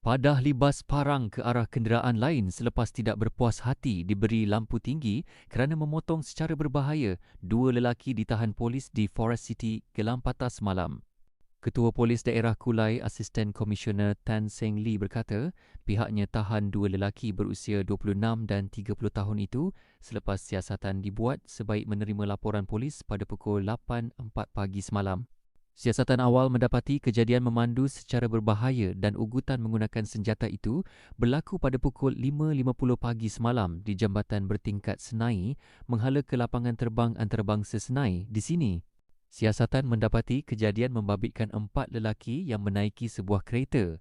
Padah libas parang ke arah kenderaan lain selepas tidak berpuas hati diberi lampu tinggi kerana memotong secara berbahaya dua lelaki ditahan polis di Forest City, Gelang Patah semalam. Ketua Polis Daerah Kulai, Asisten Komisioner Tan Seng Lee berkata pihaknya tahan dua lelaki berusia 26 dan 30 tahun itu selepas siasatan dibuat sebaik menerima laporan polis pada pukul 8.04 pagi semalam. Siasatan awal mendapati kejadian memandu secara berbahaya dan ugutan menggunakan senjata itu berlaku pada pukul 5.50 pagi semalam di Jambatan Bertingkat Senai menghala ke lapangan terbang antarabangsa Senai di sini. Siasatan mendapati kejadian membabitkan 4 lelaki yang menaiki sebuah kereta.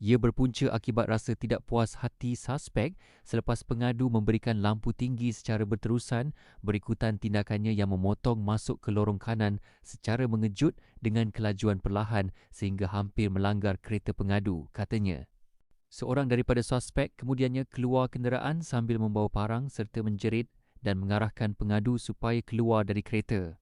Ia berpunca akibat rasa tidak puas hati suspek selepas pengadu memberikan lampu tinggi secara berterusan berikutan tindakannya yang memotong masuk ke lorong kanan secara mengejut dengan kelajuan perlahan sehingga hampir melanggar kereta pengadu, katanya. Seorang daripada suspek kemudiannya keluar kenderaan sambil membawa parang serta menjerit dan mengarahkan pengadu supaya keluar dari kereta.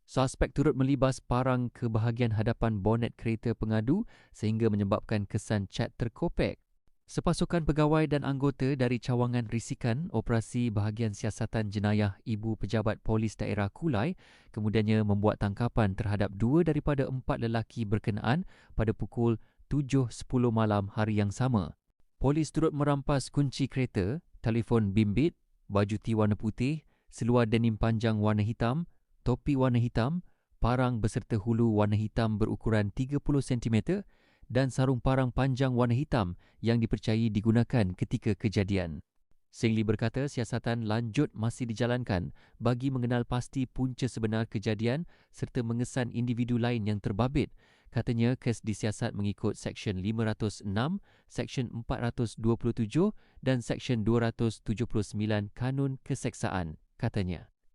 Suspek turut melibas parang ke bahagian hadapan bonet kereta pengadu sehingga menyebabkan kesan cat terkopek. Sepasukan pegawai dan anggota dari cawangan risikan operasi bahagian siasatan jenayah Ibu Pejabat Polis Daerah Kulai kemudiannya membuat tangkapan terhadap dua daripada 4 lelaki berkenaan pada pukul 7.10 malam hari yang sama. Polis turut merampas kunci kereta, telefon bimbit, baju T warna putih, seluar denim panjang warna hitam, topi warna hitam, parang beserta hulu warna hitam berukuran 30 cm dan sarung parang panjang warna hitam yang dipercayai digunakan ketika kejadian. Seng Lee berkata siasatan lanjut masih dijalankan bagi mengenal pasti punca sebenar kejadian serta mengesan individu lain yang terbabit. Katanya kes disiasat mengikut Seksyen 506, Seksyen 427 dan Seksyen 279 Kanun Keseksaan, katanya.